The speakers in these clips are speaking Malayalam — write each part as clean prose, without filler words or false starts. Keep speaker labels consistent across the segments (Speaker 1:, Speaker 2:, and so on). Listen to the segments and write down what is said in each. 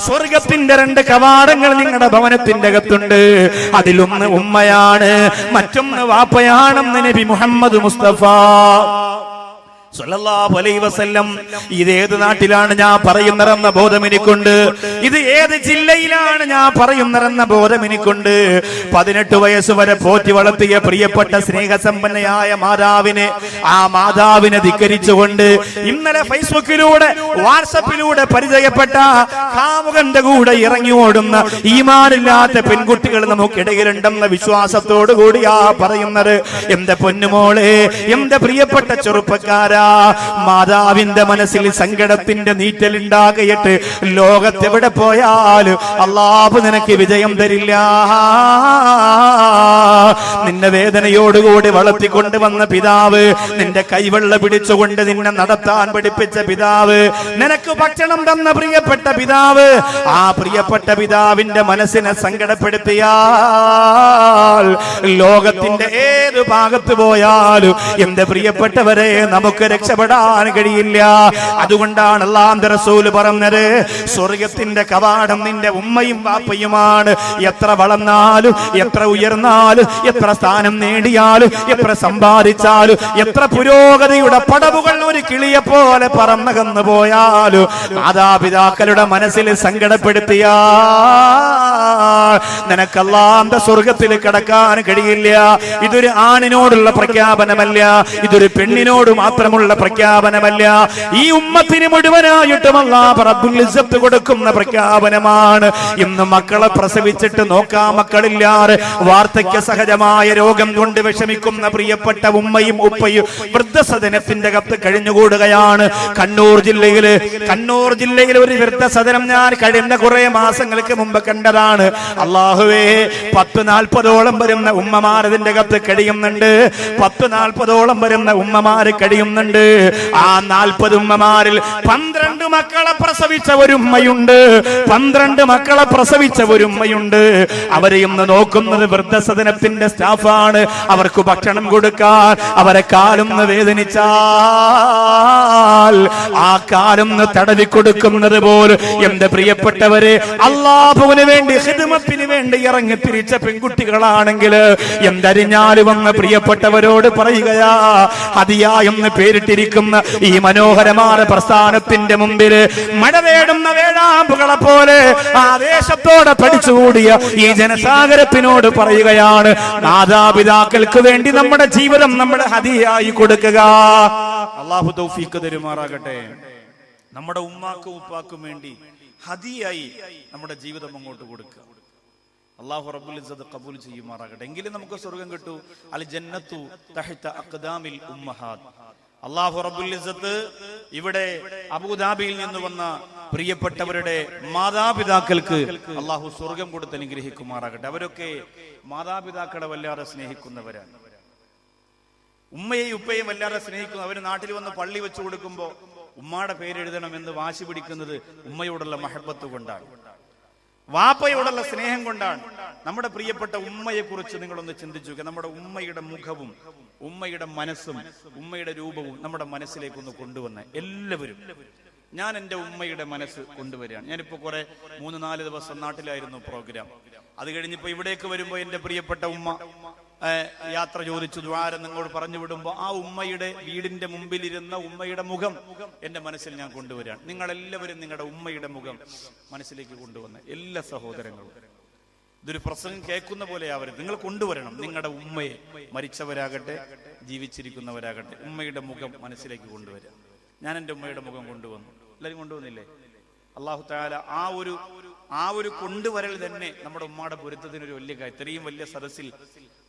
Speaker 1: സ്വർഗത്തിന്റെ 2 കവാടങ്ങൾ നിങ്ങളുടെ ഭവനത്തിന്റെ അകത്തുണ്ട്. അതിലൊന്ന് ഉമ്മയാണ്, മറ്റൊന്ന് വാപ്പയാണെന്ന് നബി മുഹമ്മദ് മുസ്തഫ സല്ലല്ലാഹു അലൈഹി വസല്ലം. ഇതേത് നാട്ടിലാണ് ഞാൻ പറയുന്നതെന്ന ബോധം എനിക്കുണ്ട്. ഇത് ഏത് ജില്ലയിലാണ് ഞാൻ പറയുന്നതെന്ന ബോധം എനിക്കുണ്ട്. 18 വയസ്സ് വരെ പോറ്റി വളർത്തിയ പ്രിയപ്പെട്ട സ്നേഹസമ്പന്നയായ ആ മാതാവിനെ ധിക്കരിച്ചുകൊണ്ട് ഇന്നലെ ഫേസ്ബുക്കിലൂടെ വാട്സപ്പിലൂടെ പരിചയപ്പെട്ട കാമുകന്റെ കൂടെ ഇറങ്ങി ഓടുന്ന ഈമാനില്ലാത്ത പെൺകുട്ടികൾ നമുക്കിടയിലുണ്ടെന്ന വിശ്വാസത്തോടു കൂടിയാ പറയുന്നത്. എന്റെ പൊന്നുമോളെ, എന്റെ പ്രിയപ്പെട്ട ചെറുപ്പക്കാരാ, മാതാവിന്റെ മനസ്സിൽ സങ്കടത്തിന്റെ നീറ്റലുണ്ടാകയിട്ട് ലോകത്തെവിടെ പോയാലും അല്ലാഹു നിനക്ക് വിജയം തരില്ല. നിന്നെ വേദനയോടുകൂടി വളർത്തിക്കൊണ്ടുവന്ന പിതാവ്, നിന്റെ കൈവെള്ള പിടിച്ചുകൊണ്ട് നിന്നെ നടത്താൻ പഠിപ്പിച്ച പിതാവ്, നിനക്ക് ഭക്ഷണം തന്ന പ്രിയപ്പെട്ട പിതാവ്, ആ പ്രിയപ്പെട്ട പിതാവിന്റെ മനസ്സിനെ സങ്കടപ്പെടുത്തിയാൽ ലോകത്തിന്റെ ഏത് ഭാഗത്ത് പോയാലും എന്റെ പ്രിയപ്പെട്ടവരെ നമുക്ക് രക്ഷപ്പെടാൻ കഴിയില്ല. അതുകൊണ്ടാണ് അല്ലാഹുവിന്റെ റസൂൽ പറഞ്ഞത്, സ്വർഗത്തിന്റെ കവാടം നിന്റെ ഉമ്മയും വാപ്പയുമാണ്. എത്ര വളർന്നാലും, എത്ര ഉയർന്നാലും, എത്ര സ്ഥാനം നേടിയാലും, എത്ര സമ്പാദിച്ചാലും, എത്ര പുരോഗതിയുടെ പടവുകൾ ഒരു കിളിയെ പോലെ പറന്നകന്നു പോയാലും മാതാപിതാക്കളുടെ മനസ്സിൽ സങ്കടപ്പെടുത്തിയാൽ നിനക്ക് അല്ലാഹുവിന്റെ സ്വർഗത്തിൽ കടക്കാൻ കഴിയില്ല. ഇതൊരു ആണിനോടുള്ള പ്രഖ്യാപനമല്ല, ഇതൊരു പെണ്ണിനോട് മാത്രമുള്ള പ്രഖ്യാപനമല്ല, ഈ ഉമ്മത്തിന് മുഴുവനായിട്ടും അല്ലാഹു റബ്ബുൽ ഇസ്സത്ത് കൊടുക്കുന്ന പ്രഖ്യാപനമാണ്. ഇന്ന് മക്കളെ പ്രസവിച്ചിട്ട് നോക്കാൻ മക്കളില്ലാതെ വാർദ്ധക്യ സഹജമായ രോഗം കൊണ്ട് വിഷമിക്കുന്ന പ്രിയപ്പെട്ട ഉമ്മയും ഉപ്പയും വൃദ്ധസദനത്തിന്റെ അകത്ത് കഴിഞ്ഞുകൂടുകയാണ്. കണ്ണൂർ ജില്ലയിൽ ഒരു വൃദ്ധസദനം ഞാൻ കഴിഞ്ഞ കുറെ മാസങ്ങൾക്ക് മുമ്പ് കണ്ടതാണ്. അല്ലാഹുവേ, 10-40ഓളം വരുന്ന ഉമ്മമാരതിന്റെ അകത്ത് കഴിയുന്നുണ്ട്. 10-40ഓളം വരുന്ന ഉമ്മമാര് കഴിയുന്നുണ്ട്. ആ 40 ഉമ്മമാരിൽ 12 മക്കളെ പ്രസവിച്ച ഒരു ഉമ്മയുണ്ട്. 12 മക്കളെ പ്രസവിച്ച ഒരു ഉമ്മയുണ്ട്. അവരെ ഇന്ന് നോക്കുന്നത് വൃദ്ധസദനത്തിന്റെ സ്റ്റാഫാണ്. അവർക്ക് ഭക്ഷണം കൊടുക്കാൻ അവരെ കാലൊന്ന് വേദനിച്ചാൽ ആ കാലൊന്ന് തടവി കൊടുക്കുന്നത് പോലെ എന്റെ പ്രിയപ്പെട്ടവരെ, അല്ലാഹുവിന് വേണ്ടി ഖിദ്മത്തിന് വേണ്ടി ഇറങ്ങി തിരിച്ച പെൺകുട്ടികളാണെങ്കിൽ എന്തരിഞ്ഞാല് വന്ന് പ്രിയപ്പെട്ടവരോട് പറയുകയാ, ഹദിയ എന്ന് പേരിട്ടിരിക്കുന്ന ഈ മനോഹരമായ പ്രസ്ഥാനത്തിന്റെ മുമ്പിൽ മഴ വേടുന്ന വേഴാമ്പുകളെ പോലെ ആവേശത്തോടെ പഠിച്ചുകൂടിയ ഈ ജനസാഗരത്തിനോട് പറയുകയാണ്, മാതാപിതാക്കൾക്ക് വേണ്ടി നമ്മുടെ ജീവിതം നമ്മുടെ ഹദിയായി കൊടുക്കുക. അല്ലാഹു തൗഫീഖ് തരുമാറാകട്ടെ. നമ്മുടെ ഉമ്മാക്കും ഉപ്പാക്കും വേണ്ടി ഹദിയായി നമ്മുടെ ജീവിതം അങ്ങോട്ട് കൊടുക്കുക. അല്ലാഹു റബ്ബുൽ ഇസ്സത്ത് ഖബൂൽ ചെയ്യുമാറാകട്ടെ. എങ്കിലും നമുക്ക് സ്വർഗ്ഗം കിട്ടൂ. അൽ ജന്നത്തു തഹ്ത അഖ്ദാമിൽ ഉമ്മഹാത്ത്. അല്ലാഹു റബ്ബുൽ ഇസ്സത്ത് ഇവിടെ അബൂദാബിയിൽ നിന്ന് വന്ന പ്രിയപ്പെട്ടവരുടെ മാതാപിതാക്കൾക്ക് അല്ലാഹു സ്വർഗ്ഗം കൊടുത്ത് അനുഗ്രഹിക്കുമാറാകട്ടെ. അവരൊക്കെ മാതാപിതാക്കളെ വല്ലാതെ സ്നേഹിക്കുന്നവരാണ്. ഉമ്മയെയും ഉപ്പയെയും വല്ലാതെ സ്നേഹിക്കുന്നു. അവർ നാട്ടിൽ വന്ന് പള്ളി വെച്ചു കൊടുക്കുമ്പോൾ ഉമ്മയുടെ പേരെഴുതണമെന്ന് വാശി പിടിക്കുന്നത് ഉമ്മയോടുള്ള മഹബത്ത് കൊണ്ടാണ്, വാപ്പയോടുള്ള സ്നേഹം കൊണ്ടാണ്. നമ്മുടെ പ്രിയപ്പെട്ട ഉമ്മയെ കുറിച്ച് നിങ്ങളൊന്ന് ചിന്തിച്ചു. നമ്മുടെ ഉമ്മയുടെ മുഖവും ഉമ്മയുടെ മനസ്സും ഉമ്മയുടെ രൂപവും നമ്മുടെ മനസ്സിലേക്കൊന്ന് കൊണ്ടുവന്ന് എല്ലാവരും. ഞാൻ എൻ്റെ ഉമ്മയുടെ മനസ്സ് കൊണ്ടുവരികയാണ്. ഞാനിപ്പോ 3-4 ദിവസം നാട്ടിലായിരുന്നു പ്രോഗ്രാം. അത് കഴിഞ്ഞിപ്പോ ഇവിടേക്ക് വരുമ്പോ എൻ്റെ പ്രിയപ്പെട്ട ഉമ്മ യാത്ര ചോദിച്ചു ദ്വാരം നിങ്ങളോട് പറഞ്ഞു വിടുമ്പോ ആ ഉമ്മയുടെ വീടിന്റെ മുമ്പിലിരുന്ന ഉമ്മയുടെ മുഖം എന്റെ മനസ്സിൽ ഞാൻ കൊണ്ടുവരികയാണ്. നിങ്ങളെല്ലാവരും നിങ്ങളുടെ ഉമ്മയുടെ മുഖം മനസ്സിലേക്ക് കൊണ്ടുവന്ന് എല്ലാ സഹോദരങ്ങളും, ഇതൊരു പ്രസംഗം കേൾക്കുന്ന പോലെ ആവരുത്, നിങ്ങൾ കൊണ്ടുവരണം നിങ്ങളുടെ ഉമ്മയെ. മരിച്ചവരാകട്ടെ ജീവിച്ചിരിക്കുന്നവരാകട്ടെ ഉമ്മയുടെ മുഖം മനസ്സിലേക്ക് കൊണ്ടുവരിക. ഞാൻ എൻ്റെ ഉമ്മയുടെ മുഖം കൊണ്ടുവന്നു. എല്ലാവരും കൊണ്ടുവന്നില്ലേ? അല്ലാഹു തആല ആ ഒരു കൊണ്ടുവരൽ തന്നെ നമ്മുടെ ഉമ്മയുടെ പൊരുത്തത്തിനൊരു വലിയ കാര്യം. ഇത്രയും വലിയ സദസ്സിൽ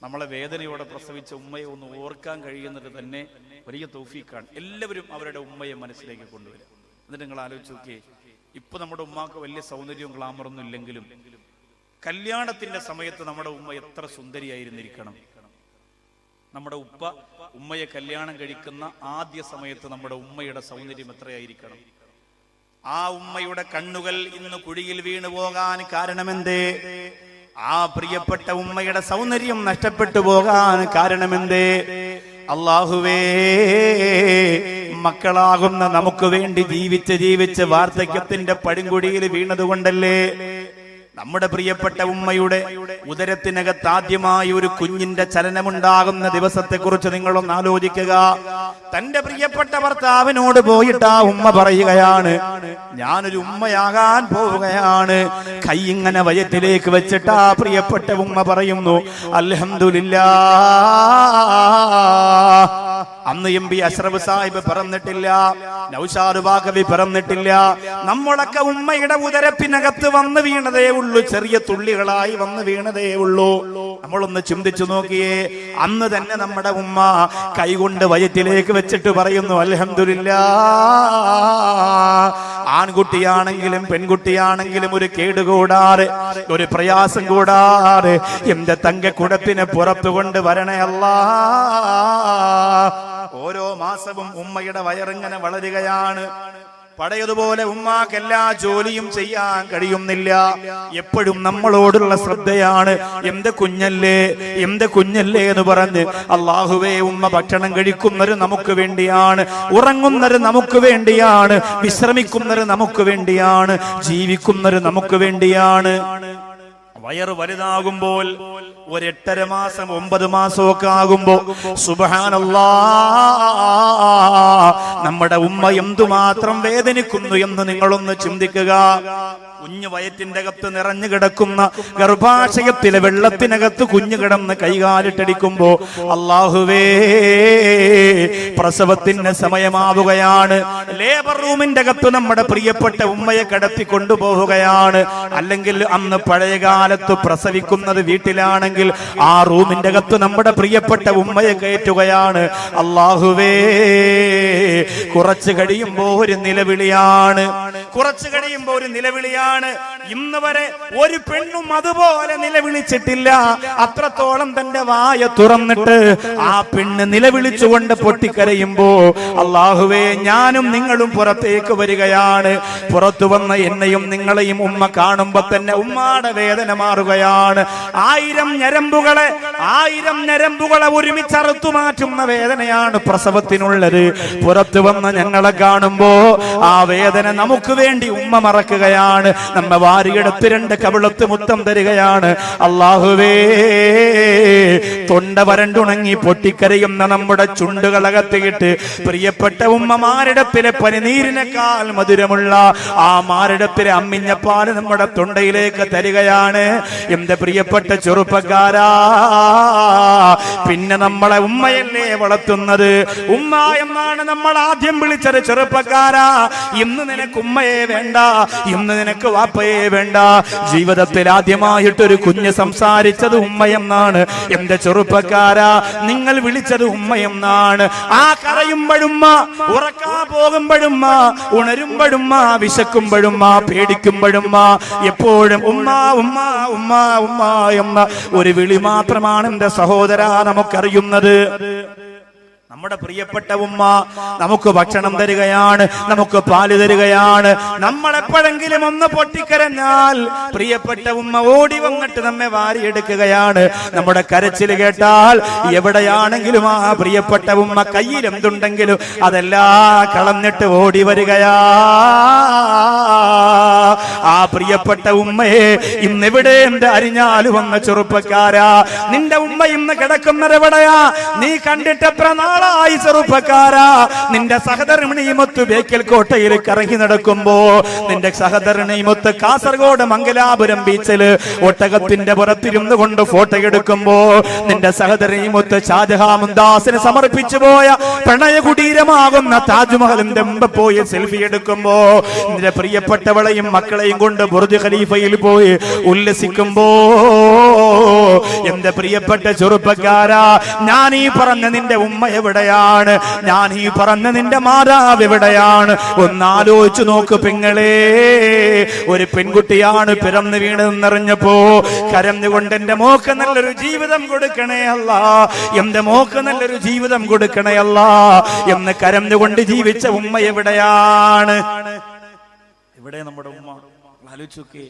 Speaker 1: നമ്മളെ വേദനയോടെ പ്രസവിച്ച ഉമ്മയെ ഒന്ന് ഓർക്കാൻ കഴിയുന്നത് തന്നെ വലിയ തൗഫീഖാണ്. എല്ലാവരും അവരുടെ ഉമ്മയെ മനസ്സിലേക്ക് കൊണ്ടുവരും. എന്നിട്ട് നിങ്ങൾ ആലോചിച്ച് നോക്കിയേ, ഇപ്പൊ നമ്മുടെ ഉമ്മാക്ക് വലിയ സൗന്ദര്യവും ഗ്ലാമറൊന്നും ഇല്ലെങ്കിലും കല്യാണത്തിന്റെ സമയത്ത് നമ്മുടെ ഉമ്മ എത്ര സുന്ദരിയായിരുന്നിരിക്കണം. നമ്മുടെ ഉമ്മയെ കല്യാണം കഴിക്കുന്ന ആദ്യ സമയത്ത് നമ്മുടെ ഉമ്മയുടെ സൗന്ദര്യം എത്രയായിരിക്കണം. ആ ഉമ്മയുടെ കണ്ണുകൾ ഇന്ന് കുഴിയിൽ വീണു പോകാൻ കാരണമെന്തേ? ആ പ്രിയപ്പെട്ട ഉമ്മയുടെ സൗന്ദര്യം നഷ്ടപ്പെട്ടു പോകാൻ കാരണമെന്തേ? അല്ലാഹുവേ, മക്കളാകുന്ന നമുക്ക് വേണ്ടി ജീവിച്ച് വാർദ്ധക്യത്തിന്റെ പടുങ്കുടിയിൽ വീണതുകൊണ്ടല്ലേ? നമ്മുടെ പ്രിയപ്പെട്ട ഉമ്മയുടെ ഉദരത്തിനകത്ത് ആദ്യമായി ഒരു കുഞ്ഞിന്റെ ചലനമുണ്ടാകുന്ന ദിവസത്തെക്കുറിച്ച് നിങ്ങളൊന്ന് ആലോചിക്കുക. തന്റെ പ്രിയപ്പെട്ട ഭർത്താവിനോട് പോയിട്ട് ആ ഉമ്മ പറയുകയാണ്, ഞാനൊരു ഉമ്മയാകാൻ പോവുകയാണ്. കൈ ഇങ്ങനെ വയറ്റിലേക്ക് വെച്ചിട്ട് ആ പ്രിയപ്പെട്ട ഉമ്മ പറയുന്നു, അൽഹംദുലില്ലാഹ്. അന്ന് എം പി അഷ്റഫ് സാഹിബ് പറഞ്ഞിട്ടില്ല, നൗഷാദ് ബാഖവി പറഞ്ഞിട്ടില്ല. നമ്മളൊക്കെ ഉമ്മയുടെ ഉദരത്തിനകത്ത് വന്ന് വീണതേ ഉള്ളൂ, ചെറിയ തുള്ളികളായി വന്ന് വീണതേ ഉള്ളൂ. നമ്മളൊന്ന് ചിന്തിച്ചു നോക്കിയേ. അന്ന് തന്നെ നമ്മുടെ ഉമ്മ കൈകൊണ്ട് വയറ്റിലേക്ക് വെച്ചിട്ട് പറയുന്നു, അൽഹംദുലില്ലാഹ്. ആൺകുട്ടിയാണെങ്കിലും പെൺകുട്ടിയാണെങ്കിലും ഒരു കേടുകൂടാറ്, ഒരു പ്രയാസം കൂടാറ് എന്റെ തങ്കക്കുടത്തിനെ പുറത്തു കൊണ്ട് വരണേ അല്ലാഹ്. ഓരോ മാസവും ഉമ്മയുടെ വയറിങ്ങനെ വളരുകയാണ്. പഴയതുപോലെ ഉമ്മാക്ക് എല്ലാ ജോലിയും ചെയ്യാൻ കഴിയുന്നില്ല. എപ്പോഴും നമ്മളോടുള്ള ശ്രദ്ധയാണ്, എന്റെ കുഞ്ഞല്ലേ എന്റെ കുഞ്ഞല്ലേ എന്ന് പറഞ്ഞ്. അല്ലാഹുവേ, ഉമ്മ ഭക്ഷണം കഴിക്കുന്നത് നമുക്ക് വേണ്ടിയാണ്, ഉറങ്ങുന്നത് നമുക്ക് വേണ്ടിയാണ്, വിശ്രമിക്കുന്നത് നമുക്ക് വേണ്ടിയാണ്, ജീവിക്കുന്നത് നമുക്ക് വേണ്ടിയാണ്. വയറ് വലുതാകുമ്പോൾ ഒരു 8.5 മാസം 9 മാസമൊക്കെ ആകുമ്പോ സുബ്ഹാനല്ലാഹ്, നമ്മുടെ ഉമ്മ എന്തുമാത്രം വേദനിക്കുന്നു എന്ന് നിങ്ങളൊന്ന് ചിന്തിക്കുക. കുഞ്ഞു വയറ്റിന്റെ അകത്ത് നിറഞ്ഞു കിടക്കുന്ന ഗർഭാശയത്തിലെ വെള്ളത്തിനകത്ത് കുഞ്ഞു കിടന്ന് കൈകാലിട്ടടിക്കുമ്പോ, അല്ലാഹുവേ, പ്രസവത്തിന് സമയമാവുകയാണ്. ലേബർ റൂമിന്റെ അകത്ത് നമ്മുടെ പ്രിയപ്പെട്ട ഉമ്മയെ കിടത്തി കൊണ്ടുപോവുകയാണ്. അല്ലെങ്കിൽ അന്ന് പഴയകാലത്ത് പ്രസവിക്കുന്നത് വീട്ടിലാണെങ്കിൽ ആ റൂമിന്റെ അകത്ത് നമ്മുടെ പ്രിയപ്പെട്ട ഉമ്മയെ കയറ്റുകയാണ്. അല്ലാഹുവേ, കുറച്ചു കഴിയുമ്പോ ഒരു നിലവിളിയാണ്, കുറച്ചു കഴിയുമ്പോ ഒരു നിലവിളിയാണ്. ഇന്ന് വരെ ഒരു പെണ്ണും അതുപോലെ നിലവിളിച്ചിട്ടില്ല. അത്രത്തോളം തന്റെ വായ തുറന്നിട്ട് ആ പെണ്ണ് നിലവിളിച്ചുകൊണ്ട് പൊട്ടിക്കരയുമ്പോ, അല്ലാഹുവേ, ഞാനും നിങ്ങളും പുറത്തേക്ക് വരികയാണ്. പുറത്തു വന്ന എന്നെയും നിങ്ങളെയും ഉമ്മ കാണുമ്പോ തന്നെ ഉമ്മാടെ വേദന മാറുകയാണ്. 1000 ഞരമ്പുകളെ ഒരുമിച്ചറുത്തു മാറ്റുന്ന വേദനയാണ് പ്രസവത്തിനുള്ളത്. പുറത്തു വന്ന ഞങ്ങളെ കാണുമ്പോ ആ വേദന നമുക്ക് വേണ്ടി ഉമ്മ മറക്കുകയാണ്. നമ്മ വാരിയെടുത്ത് 2 കവിളത്ത് മുത്തം തരികയാണ്. അല്ലാഹുവേ, തൊണ്ട വരണ്ടുണങ്ങി പൊട്ടിക്കരയുന്ന നമ്മുടെ ചുണ്ടുകളകത്തിയിട്ട് പ്രിയപ്പെട്ട ഉമ്മമാരിടത്തിലെ പനിനീരിനേക്കാൾ മധുരമുള്ള ആ മാരിടത്തിലെ അമ്മിഞ്ഞപ്പാല് നമ്മുടെ തൊണ്ടയിലേക്ക് തരികയാണ്. എന്റെ പ്രിയപ്പെട്ട ചെറുപ്പക്കാരാ, പിന്നെ നമ്മളെ ഉമ്മയല്ലേ വളർത്തുന്നത്? ഉമ്മ എന്നാണ് നമ്മൾ ആദ്യം വിളിച്ചത്. ചെറുപ്പക്കാരാ, ഇന്ന് നിനക്ക് ഉമ്മയെ വേണ്ട, ഇന്ന് നിനക്ക് വാപ്പയെ വേണ്ട. ജീവിതത്തിൽ ആദ്യമായിട്ടൊരു കുഞ്ഞ് സംസാരിച്ചത് ഉമ്മയെന്നാണ്. എന്റെ ചെറുപ്പക്കാരാ, നിങ്ങൾ വിളിച്ചത് ഉമ്മയെന്നാണ്. ആ കരയുമ്പോഴുമ്മ, ഉറക്കാൻ പോകുമ്പോഴുമ്മ, ഉണരുമ്പോഴുമ്മ, വിശക്കുമ്പോഴുമ്മ, പേടിക്കുമ്പോഴുമ്മ, എപ്പോഴും ഉമ്മ ഉമ്മ ഉമ്മ ഉമ്മ എന്ന ഒരു വിളി മാത്രമാണ് എന്റെ സഹോദരാ നമുക്കറിയുന്നത്. നമ്മുടെ പ്രിയപ്പെട്ട ഉമ്മ നമുക്ക് ഭക്ഷണം തരികയാണ്, നമുക്ക് പാല് തരികയാണ്. നമ്മൾ എപ്പോഴെങ്കിലും ഒന്ന് പൊട്ടിക്കരഞ്ഞാൽ പ്രിയപ്പെട്ട ഉമ്മ ഓടി വന്നിട്ട് നമ്മെ വാരിയെടുക്കുകയാണ്. നമ്മുടെ കരച്ചിൽ കേട്ടാൽ എവിടെയാണെങ്കിലും ആ പ്രിയപ്പെട്ട ഉമ്മ കയ്യിൽ എന്തുണ്ടെങ്കിലും അതെല്ലാം കളഞ്ഞിട്ട് ഓടി വരികയാ. ആ പ്രിയപ്പെട്ട ഉമ്മയെ ഇന്നെവിടെ എന്റെ അരിഞ്ഞാല് വന്ന ചെറുപ്പക്കാരാ, നിന്റെ ഉമ്മ ഇന്ന് കിടക്കുന്നത് എവിടെയാ? നീ കണ്ടിട്ട് എത്ര നാളായി ചെറുപ്പക്കാരാ? നിന്റെ സഹധർമ്മിണിയുമൊത്ത് ബേക്കൽ കോട്ടയിൽ കറങ്ങി നടക്കുമ്പോ, നിന്റെ സഹധർമ്മിണിയുമൊത്ത് കാസർഗോഡ് മംഗലാപുരം ബീച്ചില് ഒട്ടകത്തിന്റെ പുറത്തിരുന്നു കൊണ്ട് ഫോട്ടോ എടുക്കുമ്പോ, നിന്റെ സഹധർമ്മിയുമൊത്ത് ഷാജഹാൻ മുംതാസിന് സമർപ്പിച്ചു പോയ പ്രണയ കുടീരമാകുന്ന താജ്മഹലിന്റെ മുമ്പ് പോയി സെൽഫി എടുക്കുമ്പോ, നിന്റെ പ്രിയപ്പെട്ടവളെയും മക്കളെയും കൊണ്ട് ബുർജ് ഖലീഫയിൽ പോയി ഉല്ലസിക്കുമ്പോ, എന്റെ പ്രിയപ്പെട്ട ചെറുപ്പക്കാരാ, ഞാൻ ഈ പറഞ്ഞ നിന്റെ ഉമ്മ എവിടെയാണ്? ഞാൻ ഈ പറഞ്ഞ നിന്റെ മാതാവ് എവിടെയാണ്? ഒന്നാലോചിച്ചു നോക്ക് പെങ്ങളെ. ഒരു പെൺകുട്ടിയാണ് പിറന്നു വീണെന്നറിഞ്ഞപ്പോ കരഞ്ഞുകൊണ്ട് എന്റെ മോക്ക് നല്ലൊരു ജീവിതം കൊടുക്കണേ അല്ലാ, എന്റെ മോക്ക് നല്ലൊരു ജീവിതം കൊടുക്കണേ അല്ലാ എന്ന് കരഞ്ഞുകൊണ്ട് ജീവിച്ച ഉമ്മ എവിടെയാണ്? ഇവിടെ നമ്മുടെ ഉമ്മ. ആലോചിച്ചോക്കെ,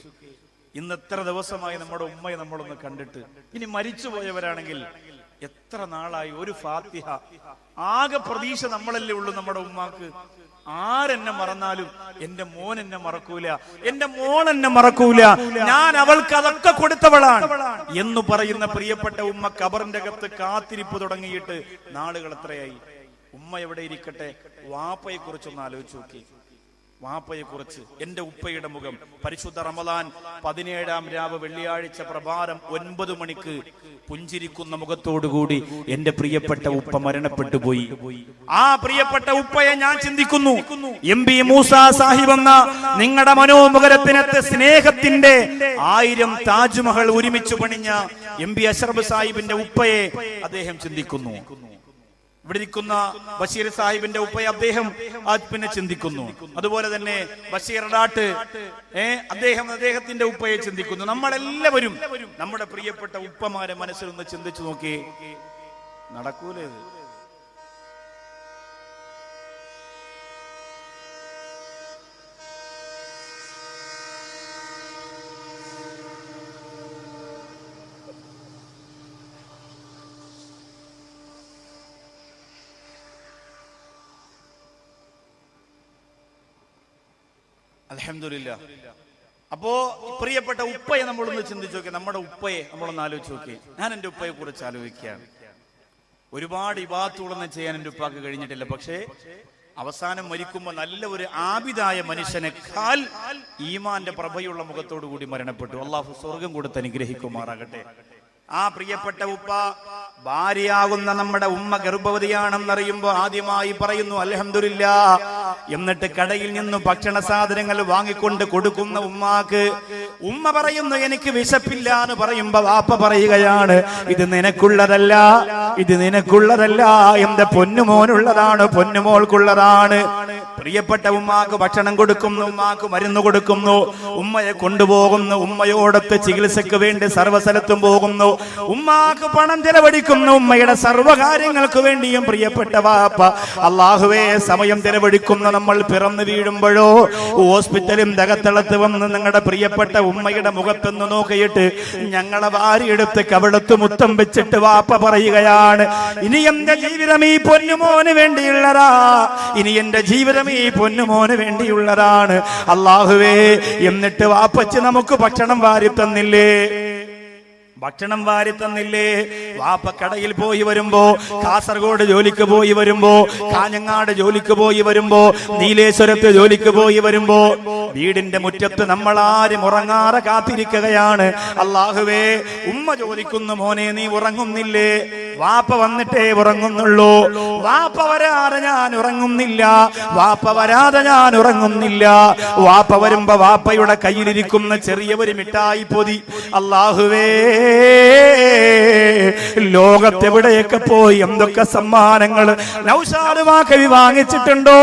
Speaker 1: ഇന്ന് എത്ര ദിവസമായി നമ്മുടെ ഉമ്മയെ നമ്മളൊന്ന് കണ്ടിട്ട്. ഇനി മരിച്ചുപോയവരാണെങ്കിൽ എത്ര നാളായി ഒരു ഫാത്തിഹ. ആകെ പ്രതീക്ഷ നമ്മളല്ലേ ഉള്ളൂ നമ്മുടെ ഉമ്മാക്ക്. ആരെന്നെ മറന്നാലും എന്റെ മോൻ എന്നെ മറക്കൂല, എന്റെ മോൾ എന്നെ മറക്കൂല, ഞാൻ അവൾക്ക് അതൊക്കെ കൊടുത്തവളാണ് എന്ന് പറയുന്ന പ്രിയപ്പെട്ട ഉമ്മ ഖബറിന്റെ അകത്ത് കാത്തിരിപ്പ് തുടങ്ങിയിട്ട് നാളുകൾ എത്രയായി. ഉമ്മ എവിടെ ഇരിക്കട്ടെ, വാപ്പയെ കുറിച്ചൊന്ന് ആലോചിച്ച് നോക്കി. വാപ്പയെ കുറിച്ച് എന്റെ ഉപ്പയുടെ മുഖം. പരിശുദ്ധ റമദാൻ 17-ാം രാവ് വെള്ളിയാഴ്ച പ്രഭാതം 9 മണിക്ക് പുഞ്ചിരിക്കുന്ന മുഖത്തോടുകൂടി എന്റെ പ്രിയപ്പെട്ട ഉപ്പ മരണപ്പെട്ടു പോയി. ആ പ്രിയപ്പെട്ട ഉപ്പയെ ഞാൻ ചിന്തിക്കുന്നു. MB മൂസ സാഹിബ് എന്ന നിങ്ങളുടെ മനോമുഖരത്തിനകത്ത് സ്നേഹത്തിന്റെ 1000 താജ്മഹൽ ഒരുമിച്ച് പണിഞ്ഞ MB അഷ്റഫ് സാഹിബിന്റെ ഉപ്പയെ അദ്ദേഹം ചിന്തിക്കുന്നു. ഇവിടെ ഇരിക്കുന്ന ബഷീർ സാഹിബിന്റെ ഉപ്പയെ അദ്ദേഹം പിന്നെ ചിന്തിക്കുന്നു. അതുപോലെ തന്നെ ബഷീർ ഡാട്ട് അദ്ദേഹത്തിന്റെ ഉപ്പയെ ചിന്തിക്കുന്നു. നമ്മളെല്ലാവരും നമ്മുടെ പ്രിയപ്പെട്ട ഉപ്പമാരെ മനസ്സിൽ ഒന്ന് ചിന്തിച്ചു നോക്കി. നടക്കൂലേ? അൽഹംദുലില്ലാ. അപ്പോ പ്രിയപ്പെട്ട ഉപ്പയെ നമ്മളൊന്ന് ചിന്തിച്ചു നോക്കി. നമ്മുടെ ഉപ്പയെ നമ്മളൊന്ന് ആലോചിച്ച് നോക്കി. ഞാൻ എന്റെ ഉപ്പയെ കുറിച്ച് ആലോചിക്കുകയാണ്. ഒരുപാട് ഇബാദത്തുകളൊന്നും ചെയ്യാൻ എന്റെ ഉപ്പാക്ക് കഴിഞ്ഞിട്ടില്ല. പക്ഷേ അവസാനം മരിക്കുമ്പോൾ നല്ല ഒരു ആബിദായ മനുഷ്യനേക്കാൾ ഈമാന്റെ പ്രഭയുള്ള മുഖത്തോടു കൂടി മരണപ്പെട്ടു. അള്ളാഹു സ്വർഗം കൊടുത്ത് അനുഗ്രഹിക്കുമാറാകട്ടെ. ആ പ്രിയപ്പെട്ട ഉപ്പ, ഭാര്യയാകുന്ന നമ്മുടെ ഉമ്മ ഗർഭവതിയാണെന്നറിയുമ്പോ ആദ്യമായി പറയുന്നു അൽഹംദുലില്ലാ. എന്നിട്ട് കടയിൽ നിന്നും ഭക്ഷണ സാധനങ്ങൾ വാങ്ങിക്കൊണ്ട് കൊടുക്കുന്ന ഉമ്മാക്ക് ഉമ്മ പറയുന്നു എനിക്ക് വിശപ്പില്ല എന്ന് പറയുമ്പോ വാപ്പ പറയുകയാണ് ഇത് നിനക്കുള്ളതല്ല, ഇത് നിനക്കുള്ളതല്ല, എന്റെ പൊന്നുമോനുള്ളതാണ്, പൊന്നുമോൾക്കുള്ളതാണ്. പ്രിയപ്പെട്ട ഉമ്മാക്ക് ഭക്ഷണം കൊടുക്കുന്നു, ഉമ്മാക്ക് മരുന്ന് കൊടുക്കുന്നു, ഉമ്മയെ കൊണ്ടുപോകുന്നു, ഉമ്മയോടൊത്ത് ചികിത്സക്ക് വേണ്ടി സർവ്വസ്ഥലത്തും പോകുന്നു, ഉമ്മാക്ക് പണം ചെലവഴിക്കുന്നു, ഉമ്മയുടെ സർവ്വകാര്യങ്ങൾക്ക് വേണ്ടിയും. പ്രിയപ്പെട്ട വാപ്പ അല്ലാഹുവേ സമയം ചെലവഴിക്കുന്ന നമ്മൾ പിറന്നു വീഴുമ്പോഴോ ഹോസ്പിറ്റലും ദഗത്തളത്ത് വന്ന് നിങ്ങളുടെ പ്രിയപ്പെട്ട ഉമ്മയുടെ മുഖത്തൊന്ന് നോക്കിയിട്ട് ഞങ്ങളെ വാരിയെടുത്ത് കവിളത്ത് മുത്തം വെച്ചിട്ട് വാപ്പ പറയുകയാണ് ഇനി എന്റെ ജീവിതം ഈ പൊന്നുമോന് വേണ്ടിയുള്ളതാ, ഇനി എന്റെ ജീവിതം ഈ പൊന്നുമോന് വേണ്ടിയുള്ളതാണ്. അല്ലാഹുവേ എന്നിട്ട് വാപ്പച്ച് നമുക്ക് ഭക്ഷണം വാരി തന്നില്ലേ, ഭക്ഷണം വാരി തന്നില്ലേ? വാപ്പ കടയിൽ പോയി വരുമ്പോ, കാസർഗോഡ് ജോലിക്ക് പോയി വരുമ്പോ, കാഞ്ഞങ്ങാട് ജോലിക്ക് പോയി വരുമ്പോ, നീലേശ്വരത്ത് ജോലിക്ക് പോയി വരുമ്പോ വീടിന്റെ മുറ്റത്ത് നമ്മൾ ആരും ഉറങ്ങാതെ കാത്തിരിക്കുകയാണ്. അല്ലാഹുവേ ഉമ്മ ചോദിക്കുന്നു മോനെ നീ ഉറങ്ങുന്നില്ലേ? വാപ്പ വന്നിട്ടേ ഉറങ്ങുന്നുള്ളൂ. വാപ്പ വരാതെ ഞാൻ ഉറങ്ങുന്നില്ല, വാപ്പ വരാതെ ഞാൻ ഉറങ്ങുന്നില്ല. വാപ്പ വരുമ്പോ വാപ്പയുടെ കയ്യിലിരിക്കുന്ന ചെറിയ ഒരു മിഠായി പൊതി അല്ലാഹുവേ ലോകത്തെവിടെയൊക്കെ പോയി എന്തൊക്കെ സമ്മാനങ്ങൾ നൗഷാദ് വാക്കവി വാങ്ങിച്ചിട്ടുണ്ടോ?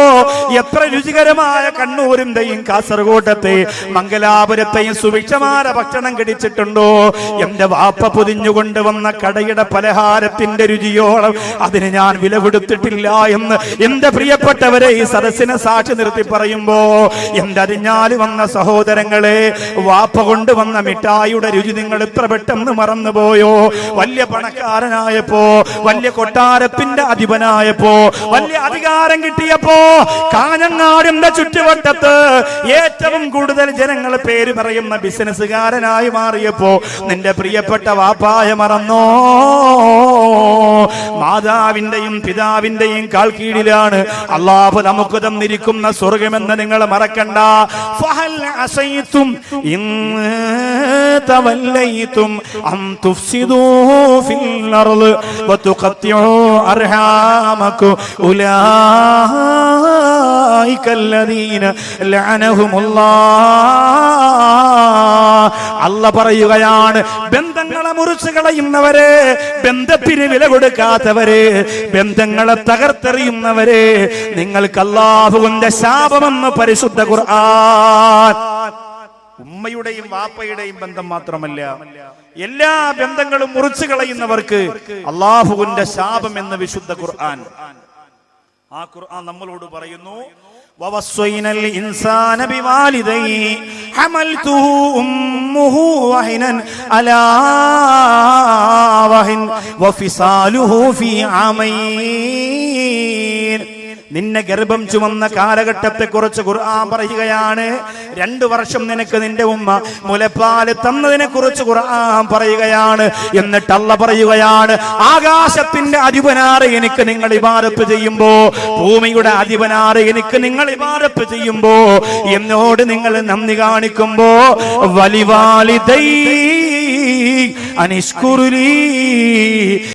Speaker 1: എത്ര രുചികരമായ കണ്ണൂരിന്റെയും കാസർഗോഡത്തെയും മംഗലാപുരത്തെയും സുഭിക്ഷമായ ഭക്ഷണം കഴിച്ചിട്ടുണ്ടോ? എന്റെ വാപ്പ പൊതിഞ്ഞുകൊണ്ടുവന്ന കടയുടെ പലഹാരത്തിന്റെ രുചിയോളം അതിന് ഞാൻ വില കൊടുത്തിട്ടില്ല എന്ന് എന്റെ പ്രിയപ്പെട്ടവരെ ഈ സദസ്സിനെ സാക്ഷി നിർത്തി പറയുമ്പോ എന്റെ അരിഞ്ഞാല് വന്ന സഹോദരങ്ങളെ, വാപ്പ കൊണ്ടുവന്ന മിഠായിയുടെ രുചി നിങ്ങൾ ഇത്ര പെട്ടെന്ന് മറന്നുപോയോ? വലിയ പണക്കാരനായപ്പോ, വലിയ കൊട്ടാരത്തിന്റെ അധിപനായപ്പോ, വലിയ അധികാരം കിട്ടിയപ്പോ കാഞ്ഞങ്ങാടിന്റെ ചുറ്റുവട്ടത്ത് ഏറ്റവും കൂടുതൽ ജനങ്ങൾ പേര് പറയുന്ന ബിസിനസ്സുകാരനായി മാറിയപ്പോ നിന്റെ പ്രിയപ്പെട്ട വാപ്പായ മറന്നോ? മാതാവിന്റെയും പിതാവിന്റെയും കാൽ കീഴിലാണ് അല്ലാഹു നമുക്ക് തന്നിരിക്കുന്ന സ്വർഗമെന്ന് നിങ്ങൾ മറക്കണ്ട. ഫഹൽ അസൈതും ഇൻ തവല്ലൈതും അം തുഫ്സിദൂ ഫിൽ അർള് വതുഖത്തിഉ അർഹാമകും ഉലൈകല്ലദീന ലഅനഹുമുല്ലാഹ്. അല്ലാഹ് പറയുകയാണ് ബന്ധങ്ങളെ മുറിച്ചു കളയുന്നവരെ, ബന്ധത്തിന് വില കൊടുക്കാത്തവരെ, ബന്ധങ്ങളെ തകർത്തെറിയുന്നവരെ നിങ്ങൾക്ക് അല്ലാഹുവിന്റെ ശാപമെന്ന് പരിശുദ്ധ ഖുർആൻ. ഉമ്മയുടെയും വാപ്പയുടെയും ബന്ധം മാത്രമല്ല, എല്ലാ ബന്ധങ്ങളും മുറിച്ചു കളയുന്നവർക്ക് അല്ലാഹുവിന്റെ ശാപം എന്ന് വിശുദ്ധ ഖുർആൻ. ആ ഖുർആൻ നമ്മളോട് പറയുന്നു ووصينا الإنسان بوالديه حملته أمه وهنا على وهن وفصاله في عامين. നിന്നെ ഗർഭം ചുമന്ന കാലഘട്ടത്തെ കുറിച്ച് ഖുർആൻ പറയുകയാണ്. 2 വർഷം നിനക്ക് നിന്റെ ഉമ്മ മുലപ്പാല് തന്നതിനെ കുറിച്ച് ഖുർആൻ പറയുകയാണ്. എന്നിട്ട് അല്ലാഹ് പറയുകയാണ്, ആകാശത്തിന്റെ അധിപനാറ് എനിക്ക് നിങ്ങൾ ഇബാദത്ത് ചെയ്യുമ്പോ, ഭൂമിയുടെ അധിപനാറ് എനിക്ക് നിങ്ങൾ ഇബാദത്ത് ചെയ്യുമ്പോ, എന്നോട് നിങ്ങൾ നന്ദി കാണിക്കുമ്പോ, വലിവാലിദൈ അനിഷ്കുറുലി